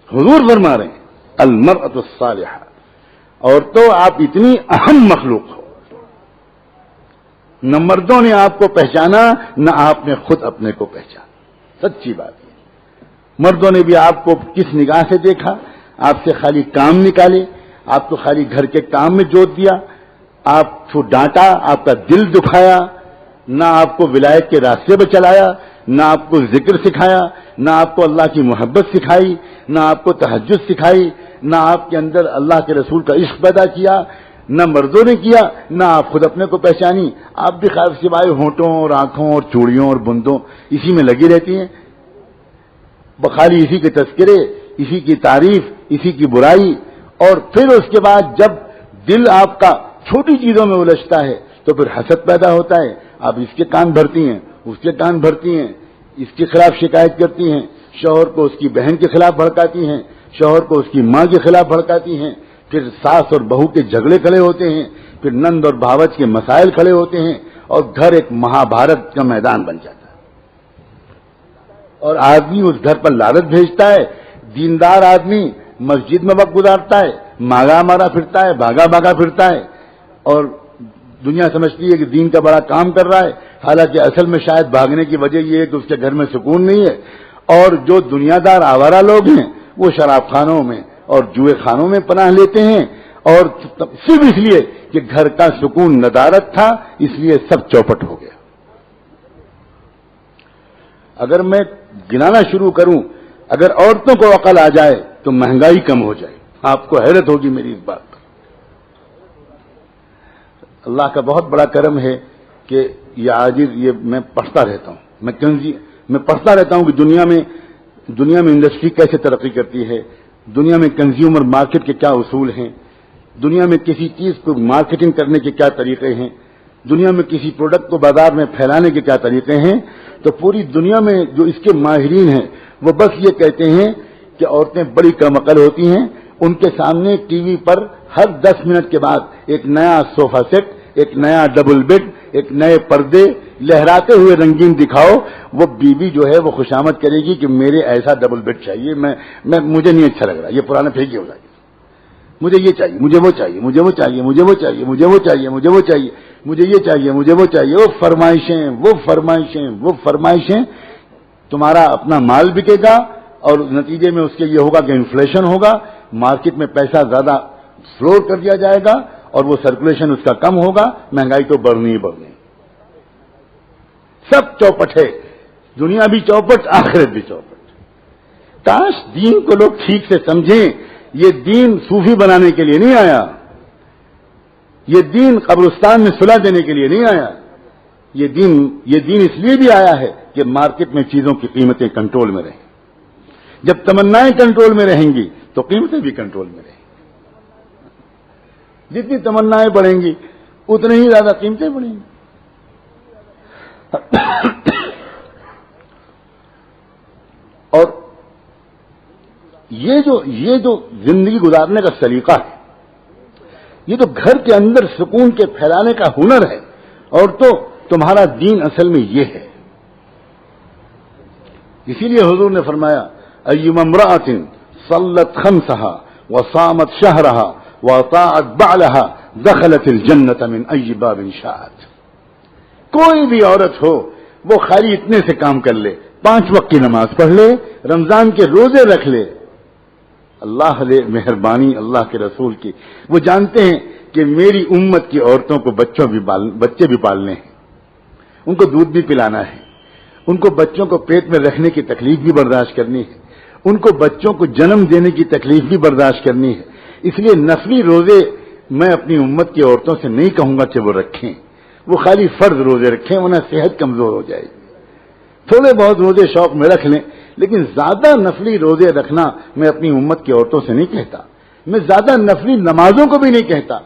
حضور فرما رہے ہیں المرأة الصالحہ، اور تو آپ اتنی اہم مخلوق ہو، نہ مردوں نے آپ کو پہچانا نہ آپ نے خود اپنے کو پہچانا، سچی بات ہے۔ مردوں نے بھی آپ کو کس نگاہ سے دیکھا؟ آپ سے خالی کام نکالے، آپ کو خالی گھر کے کام میں جوت دیا، آپ کو ڈانٹا، آپ کا دل دکھایا، نہ آپ کو ولایت کے راستے پہ چلایا، نہ آپ کو ذکر سکھایا، نہ آپ کو اللہ کی محبت سکھائی، نہ آپ کو تہجد سکھائی، نہ آپ کے اندر اللہ کے رسول کا عشق پیدا کیا، نہ مردوں نے کیا، نہ آپ خود اپنے کو پہچانی۔ آپ بھی خیر سوائے ہونٹوں اور آنکھوں اور چوڑیوں اور بندوں اسی میں لگی رہتی ہیں، بخالی اسی کے تذکرے، اسی کی تعریف، اسی کی برائی، اور پھر اس کے بعد جب دل آپ کا چھوٹی چیزوں میں الجھتا ہے تو پھر حسد پیدا ہوتا ہے، آپ اس کے کان بھرتی ہیں، اس کے کان بھرتی ہیں، اس کے خلاف شکایت کرتی ہیں، شوہر کو اس کی بہن کے خلاف بھڑکاتی ہیں، شوہر کو اس کی ماں کے خلاف بھڑکاتی ہیں، پھر ساس اور بہو کے جھگڑے کھڑے ہوتے ہیں، پھر نند اور بھاوج کے مسائل کھڑے ہوتے ہیں، اور گھر ایک مہابھارت کا میدان بن جاتا ہے، اور آدمی اس گھر پر لعنت بھیجتا ہے۔ دیندار آدمی مسجد میں وقت گزارتا ہے، مارا مارا پھرتا ہے، بھاگا بھاگا پھرتا ہے، اور دنیا سمجھتی ہے کہ دین کا بڑا کام کر رہا ہے، حالانکہ اصل میں شاید بھاگنے کی وجہ یہ ہے کہ اس کے گھر میں سکون نہیں ہے۔ اور جو دنیا دار آوارہ لوگ ہیں وہ شراب خانوں میں اور جوئے خانوں میں پناہ لیتے ہیں، اور صرف اس لیے کہ گھر کا سکون ندارت تھا، اس لیے سب چوپٹ ہو گیا۔ اگر میں گنانا شروع کروں، اگر عورتوں کو عقل آ جائے تو مہنگائی کم ہو جائے۔ آپ کو حیرت ہوگی میری اس بات پر۔ اللہ کا بہت بڑا کرم ہے کہ یہ عاجز، یہ میں پڑھتا رہتا ہوں، میں پڑھتا رہتا ہوں کہ دنیا میں انڈسٹری کیسے ترقی کرتی ہے، دنیا میں کنزیومر مارکیٹ کے کیا اصول ہیں، دنیا میں کسی چیز کو مارکیٹنگ کرنے کے کیا طریقے ہیں، دنیا میں کسی پروڈکٹ کو بازار میں پھیلانے کے کیا طریقے ہیں۔ تو پوری دنیا میں جو اس کے ماہرین ہیں وہ بس یہ کہتے ہیں کہ عورتیں بڑی کم عقل ہوتی ہیں، ان کے سامنے ٹی وی پر ہر 10 منٹ کے بعد ایک نیا صوفہ سیٹ، ایک نیا ڈبل بیڈ، ایک نئے پردے لہراتے ہوئے رنگین دکھاؤ، وہ بیوی جو ہے وہ خوشامد کرے گی کہ میرے ایسا ڈبل بیڈ چاہیے، مجھے نہیں اچھا لگ رہا، یہ پرانا پھینکی ہو جائے گا، مجھے یہ چاہیے، مجھے وہ چاہیے، مجھے وہ چاہیے، مجھے وہ چاہیے، مجھے وہ چاہیے، مجھے وہ چاہیے، مجھے یہ چاہیے، مجھے وہ چاہیے، وہ فرمائشیں تمہارا اپنا مال بکے گا، اور نتیجے میں اس کے یہ ہوگا کہ انفلیشن ہوگا، مارکیٹ میں پیسہ زیادہ فلو کر دیا جائے گا، اور وہ سرکولیشن اس کا کم ہوگا، مہنگائی تو بڑھنی ہی بڑھنی۔ سب چوپٹ ہے، دنیا بھی چوپٹ، آخرت بھی چوپٹ۔ کاش دین کو لوگ ٹھیک سے سمجھیں، یہ دین صوفی بنانے کے لیے نہیں آیا، یہ دین قبرستان میں صلح دینے کے لیے نہیں آیا، یہ دین اس لیے بھی آیا ہے کہ مارکیٹ میں چیزوں کی قیمتیں کنٹرول میں رہیں۔ جب تمنائیں کنٹرول میں رہیں گی تو قیمتیں بھی کنٹرول میں رہیں گی۔ جتنی تمنائیں بڑھیں گی اتنی ہی زیادہ قیمتیں بڑھیں گی۔ اور یہ جو زندگی گزارنے کا سلیقہ ہے، یہ تو گھر کے اندر سکون کے پھیلانے کا ہنر ہے، اور تو تمہارا دین اصل میں یہ ہے۔ اسی لیے حضور نے فرمایا ایما امرأۃ صلت خمسها وصامت شهرها واطاعت بعلها دخلت الجنة من ای باب شاءت۔ کوئی بھی عورت ہو وہ خالی اتنے سے کام کر لے، 5 وقت کی نماز پڑھ لے، رمضان کے روزے رکھ لے، اللہ نے مہربانی اللہ کے رسول کی، وہ جانتے ہیں کہ میری امت کی عورتوں کو بچے بھی پالنے ہیں، ان کو دودھ بھی پلانا ہے، ان کو بچوں کو پیٹ میں رکھنے کی تکلیف بھی برداشت کرنی ہے، ان کو بچوں کو جنم دینے کی تکلیف بھی برداشت کرنی ہے۔ اس لیے نفلی روزے میں اپنی امت کی عورتوں سے نہیں کہوں گا کہ وہ رکھیں، وہ خالی فرض روزے رکھیں، ورنہ صحت کمزور ہو جائے گی۔ تھوڑے بہت روزے شوق میں رکھ لیں، لیکن زیادہ نفلی روزے رکھنا میں اپنی امت کی عورتوں سے نہیں کہتا، میں زیادہ نفلی نمازوں کو بھی نہیں کہتا۔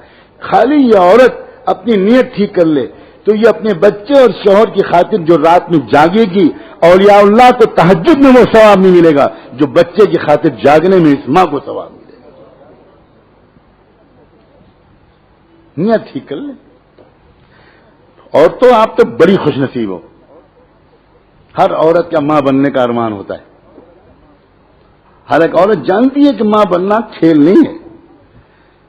خالی یہ عورت اپنی نیت ٹھیک کر لے تو یہ اپنے بچے اور شوہر کی خاطر جو رات میں جاگے گی، اولیاء اللہ کو تہجد میں وہ ثواب نہیں ملے گا جو بچے کی خاطر جاگنے میں اس ماں کو ثواب ملے گا۔ نیت ٹھیک کر لیں، اور تو آپ تو بڑی خوش نصیب ہو۔ ہر عورت کا ماں بننے کا ارمان ہوتا ہے، ہر ایک عورت جانتی ہے کہ ماں بننا کھیل نہیں ہے،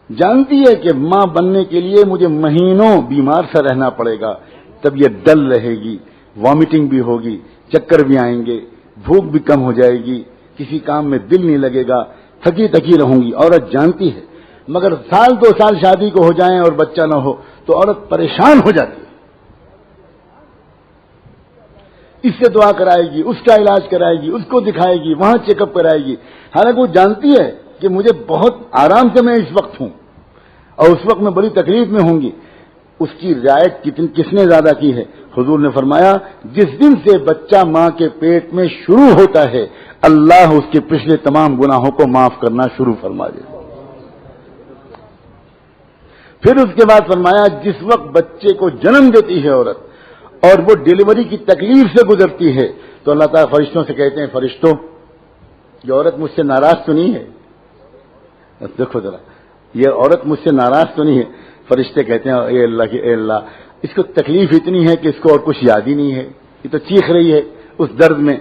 جانتی ہے کہ ماں بننے کے لیے مجھے مہینوں بیمار سا رہنا پڑے گا، طبیعت ڈل رہے گی، وامٹنگ بھی ہوگی، چکر بھی آئیں گے، بھوک بھی کم ہو جائے گی، کسی کام میں دل نہیں لگے گا، تھکی تھکی رہوں گی، عورت جانتی ہے۔ مگر 1-2 سال شادی کو ہو جائیں اور بچہ نہ ہو تو عورت پریشان ہو جاتی ہے، اس سے دعا کرائے گی، اس کا علاج کرائے گی، اس کو دکھائے گی، وہاں چیک اپ کرائے گی، حالانکہ وہ جانتی ہے کہ مجھے بہت آرام سے میں اس وقت ہوں اور اس وقت میں بڑی تکلیف میں ہوں گی۔ اس کی رعایت کس نے زیادہ کی ہے؟ حضور نے فرمایا جس دن سے بچہ ماں کے پیٹ میں شروع ہوتا ہے اللہ اس کے پچھلے تمام گناہوں کو معاف کرنا شروع فرما دیتا۔ پھر اس کے بعد فرمایا جس وقت بچے کو جنم دیتی ہے عورت اور وہ ڈیلیوری کی تکلیف سے گزرتی ہے تو اللہ تعالیٰ فرشتوں سے کہتے ہیں فرشتوں یہ عورت مجھ سے ناراض تو نہیں ہے؟ دیکھو ذرا یہ عورت مجھ سے ناراض تو نہیں ہے؟ فرشتے کہتے ہیں اے اللہ اس کو تکلیف اتنی ہے کہ اس کو اور کچھ یاد ہی نہیں ہے، یہ تو چیخ رہی ہے اس درد میں۔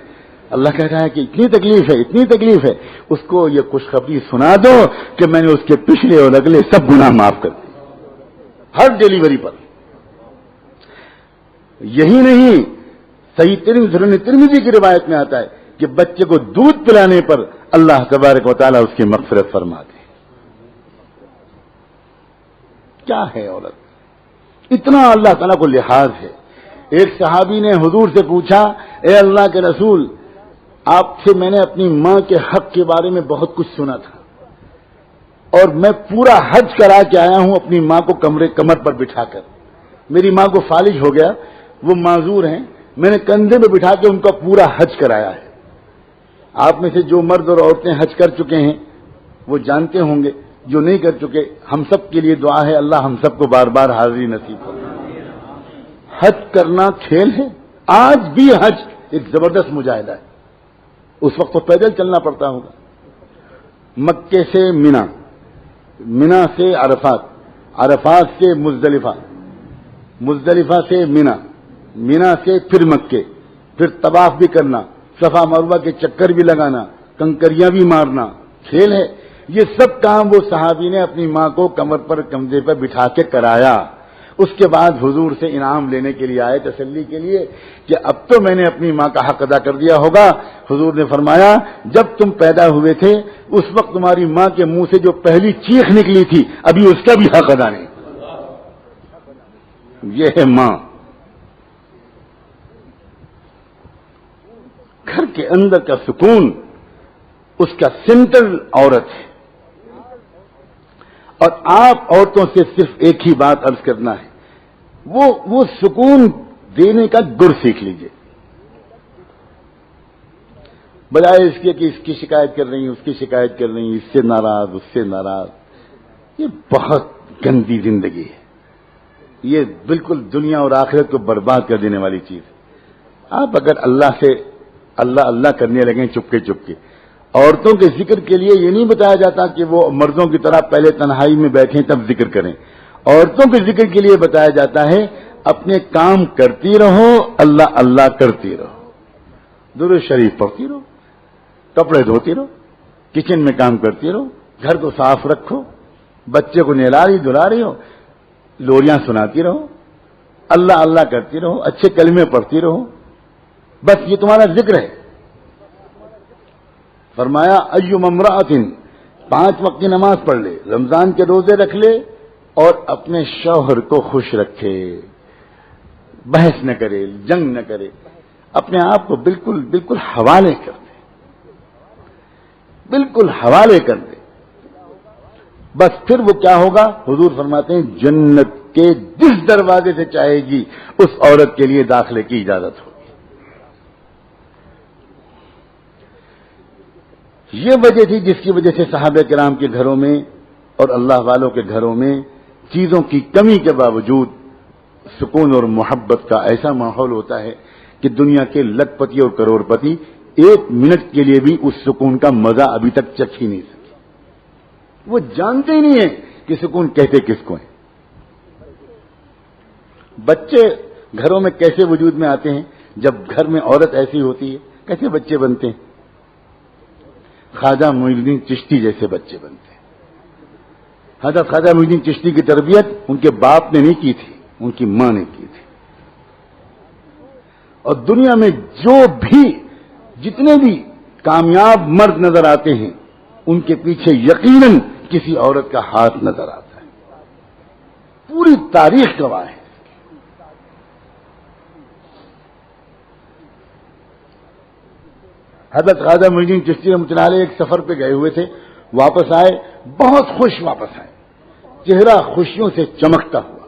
اللہ کہہ رہا ہے کہ اتنی تکلیف ہے اس کو یہ خوشخبری سنا دو کہ میں نے اس کے پچھلے اور اگلے سب گناہ معاف کر دیے ہر ڈیلیوری پر. یہی نہیں، صحیح ترمذی کی روایت میں آتا ہے کہ بچے کو دودھ پلانے پر اللہ تبارک و تعالیٰ اس کی مغفرت فرماتے. کیا ہے عورت، اتنا اللہ تعالیٰ کو لحاظ ہے. ایک صحابی نے حضور سے پوچھا، اے اللہ کے رسول، آپ سے میں نے اپنی ماں کے حق کے بارے میں بہت کچھ سنا تھا اور میں پورا حج کرا کے آیا ہوں اپنی ماں کو کمر پر بٹھا کر. میری ماں کو فالج ہو گیا، وہ معذور ہیں، میں نے کندھے میں بٹھا کے ان کا پورا حج کرایا ہے. آپ میں سے جو مرد اور عورتیں حج کر چکے ہیں وہ جانتے ہوں گے، جو نہیں کر چکے ہم سب کے لیے دعا ہے اللہ ہم سب کو بار بار حاضری نصیب فرمائے. حج کرنا کھیل ہے، آج بھی حج ایک زبردست مجاہدہ ہے. اس وقت تو پیدل چلنا پڑتا ہوگا. مکے سے مینا سے عرفات سے مزدلفہ سے مینا سے پھر مکے، پھر طواف بھی کرنا، صفا مروہ کے چکر بھی لگانا، کنکریاں بھی مارنا، کھیل ہے. یہ سب کام وہ صحابی نے اپنی ماں کو کمر پر کندھے پر بٹھا کے کرایا. اس کے بعد حضور سے انعام لینے کے لیے آئے، تسلی کے لیے کہ اب تو میں نے اپنی ماں کا حق ادا کر دیا ہوگا. حضور نے فرمایا جب تم پیدا ہوئے تھے اس وقت تمہاری ماں کے منہ سے جو پہلی چیخ نکلی تھی ابھی اس کا بھی حق ادا نہیں. یہ ہے ماں. گھر کے اندر کا سکون اس کا سینٹر عورت ہے. اور آپ عورتوں سے صرف ایک ہی بات عرض کرنا ہے، وہ سکون دینے کا گر سیکھ لیجئے. بجائے اس کے کہ اس کی شکایت کر رہی ہیں، اس کی شکایت کر رہی ہیں، اس سے ناراض اس سے ناراض. یہ بہت گندی زندگی ہے. یہ بالکل دنیا اور آخرت کو برباد کر دینے والی چیز ہے. آپ اگر اللہ سے اللہ کرنے لگیں چپکے عورتوں کے ذکر کے لیے یہ نہیں بتایا جاتا کہ وہ مردوں کی طرح پہلے تنہائی میں بیٹھیں تب ذکر کریں. عورتوں کے ذکر کے لیے بتایا جاتا ہے اپنے کام کرتی رہو، اللہ کرتی رہو، درود شریف پڑھتی رہو، کپڑے دھوتی رہو، کچن میں کام کرتی رہو، گھر کو صاف رکھو، بچے کو نہلا رہی دھلا رہی ہو، لوریاں سناتی رہو، اللہ کرتی رہو، اچھے کلمے پڑھتی رہو. بس یہ تمہارا ذکر ہے. فرمایا ایما امرأۃ 5 وقت کی نماز پڑھ لے، رمضان کے روزے رکھ لے اور اپنے شوہر کو خوش رکھے، بحث نہ کرے، جنگ نہ کرے، اپنے آپ کو بالکل حوالے کر دے، بالکل حوالے کر دے. بس پھر وہ کیا ہوگا؟ حضور فرماتے ہیں جنت کے جس دروازے سے چاہے گی اس عورت کے لیے داخلے کی اجازت ہوگی. یہ وجہ تھی جس کی وجہ سے صحابہ کرام کے گھروں میں اور اللہ والوں کے گھروں میں چیزوں کی کمی کے باوجود سکون اور محبت کا ایسا ماحول ہوتا ہے کہ دنیا کے لکھ پتی اور کروڑ پتی 1 منٹ کے لیے بھی اس سکون کا مزہ ابھی تک چکھ ہی نہیں سکے. وہ جانتے ہی نہیں ہیں کہ سکون کہتے کس کو ہیں. بچے گھروں میں کیسے وجود میں آتے ہیں؟ جب گھر میں عورت ایسی ہوتی ہے کیسے بچے بنتے ہیں؟ خواجہ معین الدین چشتی جیسے بچے بنتے ہیں. حضرت خواجہ معین الدین چشتی کی تربیت ان کے باپ نے نہیں کی تھی، ان کی ماں نے کی تھی. اور دنیا میں جتنے بھی کامیاب مرد نظر آتے ہیں ان کے پیچھے یقیناً کسی عورت کا ہاتھ نظر آتا ہے. پوری تاریخ گواہ ہے. حضرت خواجہ معین الدین چشتی رحمۃ اللہ علیہ ایک سفر پہ گئے ہوئے تھے، واپس آئے بہت خوش واپس آئے، چہرہ خوشیوں سے چمکتا ہوا.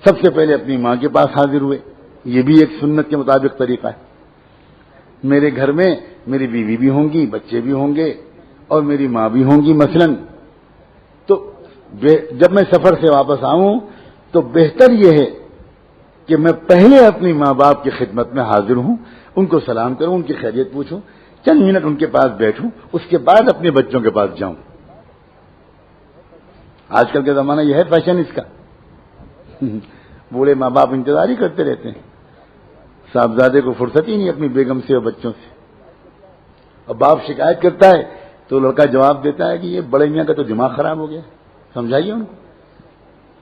سب سے پہلے اپنی ماں کے پاس حاضر ہوئے. یہ بھی ایک سنت کے مطابق طریقہ ہے. میرے گھر میں میری بیوی بھی ہوں گی، بچے بھی ہوں گے اور میری ماں بھی ہوں گی مثلاً. تو جب میں سفر سے واپس آؤں تو بہتر یہ ہے کہ میں پہلے اپنی ماں باپ کی خدمت میں حاضر ہوں، ان کو سلام کروں، ان کی خیریت پوچھوں، چند منٹ ان کے پاس بیٹھوں، اس کے بعد اپنے بچوں کے پاس جاؤں. آج کل کے زمانہ یہ ہے فیشن اس کا. بوڑھے ماں باپ انتظار ہی کرتے رہتے ہیں، صاحبزادے کو فرصت ہی نہیں اپنی بیگم سے اور بچوں سے. اور باپ شکایت کرتا ہے تو لڑکا جواب دیتا ہے کہ یہ بڑے میاں کا تو دماغ خراب ہو گیا. سمجھائیے ان کو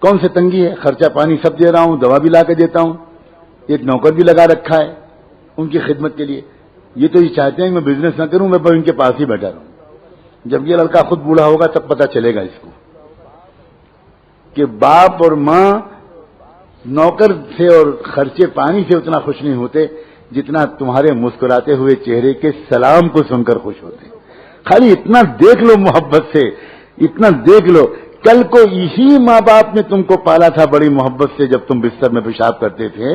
کون سے تنگی ہے, خرچہ پانی سب دے رہا ہوں, دوا بھی لا کے دیتا ہوں, ایک نوکر بھی لگا رکھا ہے ان کی خدمت کے لیے. یہ تو یہ چاہتے ہیں کہ میں بزنس نہ کروں, میں ان کے پاس ہی بیٹھا رہوں. جب یہ لڑکا خود بوڑھا ہوگا تب پتہ چلے گا اس کو کہ باپ اور ماں نوکر سے اور خرچے پانی سے اتنا خوش نہیں ہوتے جتنا تمہارے مسکراتے ہوئے چہرے کے سلام کو سن کر خوش ہوتے. خالی اتنا دیکھ لو محبت سے, اتنا دیکھ لو. کل کو اسی ماں باپ نے تم کو پالا تھا بڑی محبت سے جب تم بستر میں پیشاب کرتے تھے.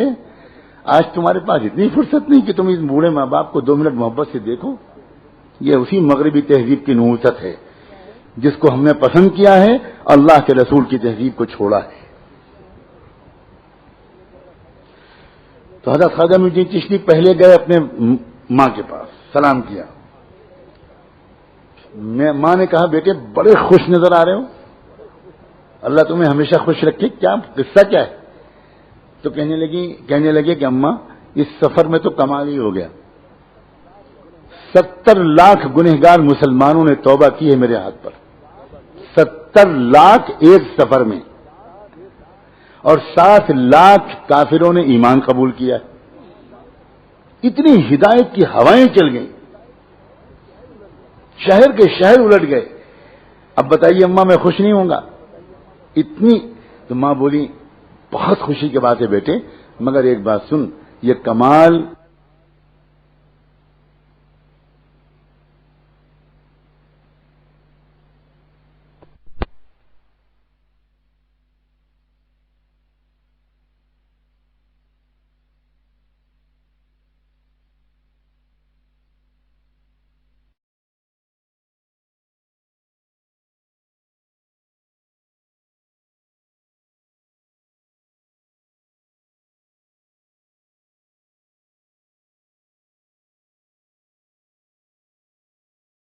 آج تمہارے پاس اتنی فرصت نہیں کہ تم اس بوڑھے ماں باپ کو 2 منٹ محبت سے دیکھو. یہ اسی مغربی تہذیب کی نحوست ہے جس کو ہم نے پسند کیا ہے, اللہ کے رسول کی تہذیب کو چھوڑا ہے. تو حضرت خواجہ معین الدین چشتی پہلے گئے اپنے ماں کے پاس, سلام کیا. ماں نے کہا بیٹے بڑے خوش نظر آ رہے ہو, اللہ تمہیں ہمیشہ خوش رکھے, کیا قصہ کیا ہے؟ تو کہنے لگے کہ اماں اس سفر میں تو کمال ہی ہو گیا. 70 لاکھ گنہگار مسلمانوں نے توبہ کی ہے میرے ہاتھ پر, 70 لاکھ ایک سفر میں, اور 7 لاکھ کافروں نے ایمان قبول کیا. اتنی ہدایت کی ہوائیں چل گئیں, شہر کے شہر الٹ گئے. اب بتائیے اماں میں خوش نہیں ہوں گا اتنی؟ تو ماں بولی بہت خوشی کی بات ہے بیٹے, مگر ایک بات سن, یہ کمال